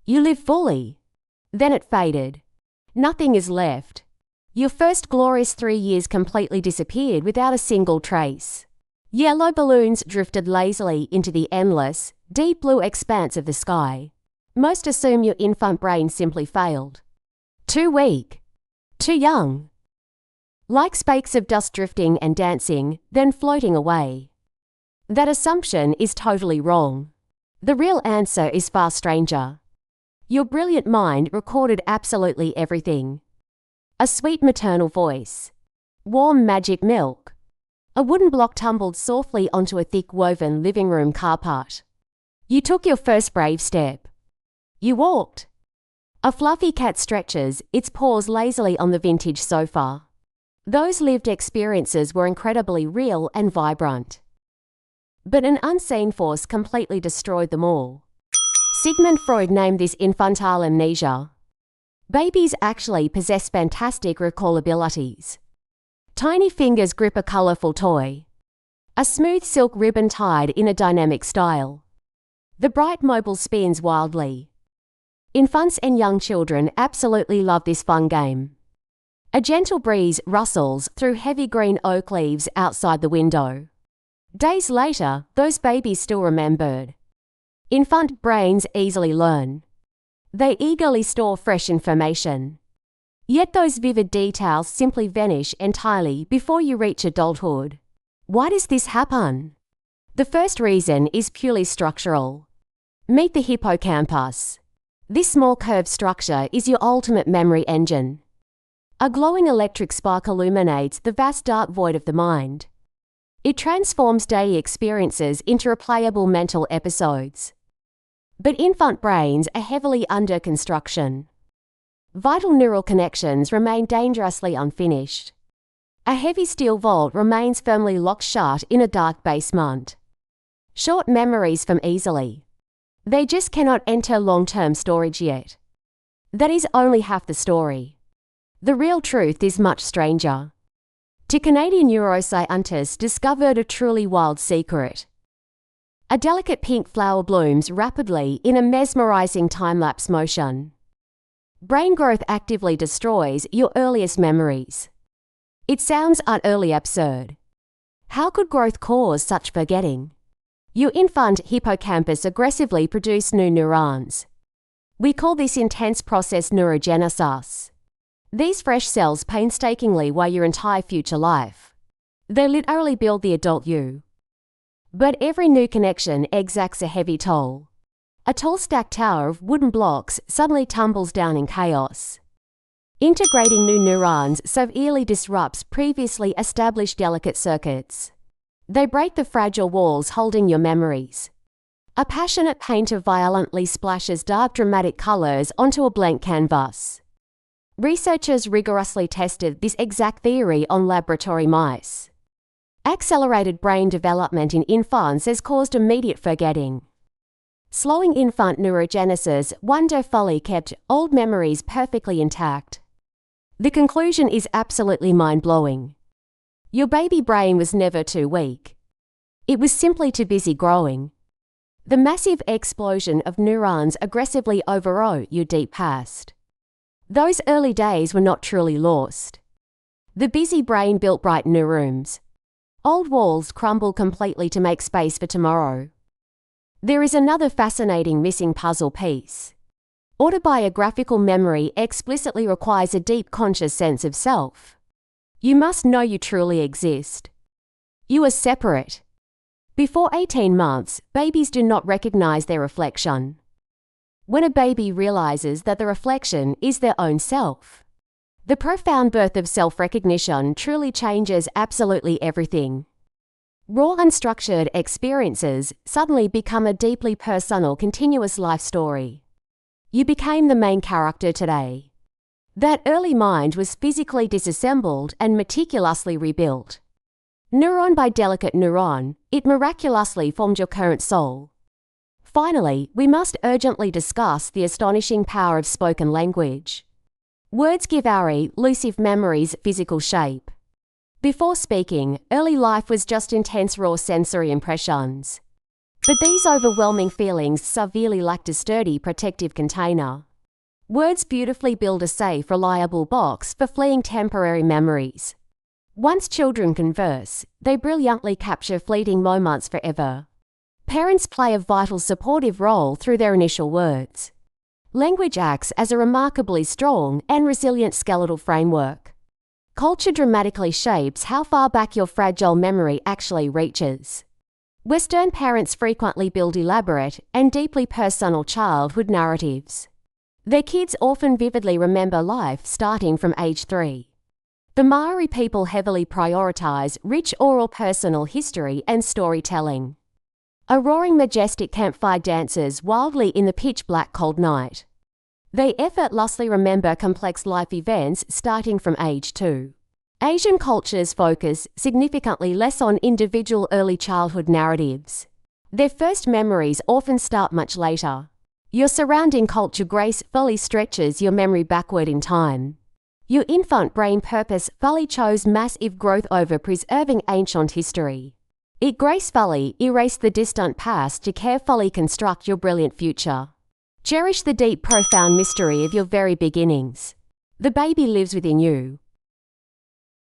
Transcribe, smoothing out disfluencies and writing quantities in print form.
You live fully. Then it faded. Nothing is left. Your first glorious 3 years completely disappeared without a single trace. Yellow balloons drifted lazily into the endless, deep blue expanse of the sky. Most assume your infant brain simply failed. Too weak. Too young. Like specks of dust drifting and dancing, then floating away. That assumption is totally wrong. The real answer is far stranger. Your brilliant mind recorded absolutely everything. A sweet maternal voice. Warm magic milk. A wooden block tumbled softly onto a thick woven living room carpet. You took your first brave step. You walked. A fluffy cat stretches its paws lazily on the vintage sofa. Those lived experiences were incredibly real and vibrant. But an unseen force completely destroyed them all. Sigmund Freud named this infantile amnesia. Babies actually possess fantastic recall abilities. Tiny fingers grip a colorful toy. A smooth silk ribbon tied in a dynamic style. The bright mobile spins wildly. Infants and young children absolutely love this fun game. A gentle breeze rustles through heavy green oak leaves outside the window. Days later, those babies still remembered. Infant brains easily learn. They eagerly store fresh information. Yet those vivid details simply vanish entirely before you reach adulthood. Why does this happen? The first reason is purely structural. Meet the hippocampus. This small curved structure is your ultimate memory engine. A glowing electric spark illuminates the vast dark void of the mind. It transforms daily experiences into replayable mental episodes. But infant brains are heavily under construction. Vital neural connections remain dangerously unfinished. A heavy steel vault remains firmly locked shut in a dark basement. Short memories form easily. They just cannot enter long-term storage yet. That is only half the story. The real truth is much stranger. Two Canadian neuroscientists discovered a truly wild secret. A delicate pink flower blooms rapidly in a mesmerizing time-lapse motion. Brain growth actively destroys your earliest memories. It sounds utterly absurd. How could growth cause such forgetting? Your infant hippocampus aggressively produces new neurons. We call this intense process neurogenesis. These fresh cells painstakingly wire your entire future life. They literally build the adult you. But every new connection exacts a heavy toll. A tall stacked tower of wooden blocks suddenly tumbles down in chaos. Integrating new neurons severely disrupts previously established delicate circuits. They break the fragile walls holding your memories. A passionate painter violently splashes dark dramatic colors onto a blank canvas. Researchers rigorously tested this exact theory on laboratory mice. Accelerated brain development in infants has caused immediate forgetting. Slowing infant neurogenesis wonderfully kept old memories perfectly intact. The conclusion is absolutely mind-blowing. Your baby brain was never too weak. It was simply too busy growing. The massive explosion of neurons aggressively overwrote your deep past. Those early days were not truly lost. The busy brain built bright new rooms. Old walls crumbled completely to make space for tomorrow. There is another fascinating missing puzzle piece. Autobiographical memory explicitly requires a deep conscious sense of self. You must know you truly exist. You are separate. Before 18 months, babies do not recognize their reflection. When a baby realizes that the reflection is their own self, the profound birth of self-recognition truly changes absolutely everything. Raw, unstructured experiences suddenly become a deeply personal, continuous life story. You became the main character today. That early mind was physically disassembled and meticulously rebuilt. Neuron by delicate neuron, it miraculously formed your current soul. Finally, we must urgently discuss the astonishing power of spoken language. Words give our elusive memories physical shape. Before speaking, early life was just intense raw sensory impressions. But these overwhelming feelings severely lacked a sturdy protective container. Words beautifully build a safe, reliable box for fleeing temporary memories. Once children converse, they brilliantly capture fleeting moments forever. Parents play a vital supportive role through their initial words. Language acts as a remarkably strong and resilient skeletal framework. Culture dramatically shapes how far back your fragile memory actually reaches. Western parents frequently build elaborate and deeply personal childhood narratives. Their kids often vividly remember life starting from age 3. The Maori people heavily prioritize rich oral personal history and storytelling. A roaring majestic campfire dances wildly in the pitch-black cold night. They effortlessly remember complex life events starting from age 2. Asian cultures focus significantly less on individual early childhood narratives. Their first memories often start much later. Your surrounding culture gracefully stretches your memory backward in time. Your infant brain purposefully chose massive growth over preserving ancient history. It gracefully erased the distant past to carefully construct your brilliant future. Cherish the deep, profound mystery of your very beginnings. The baby lives within you.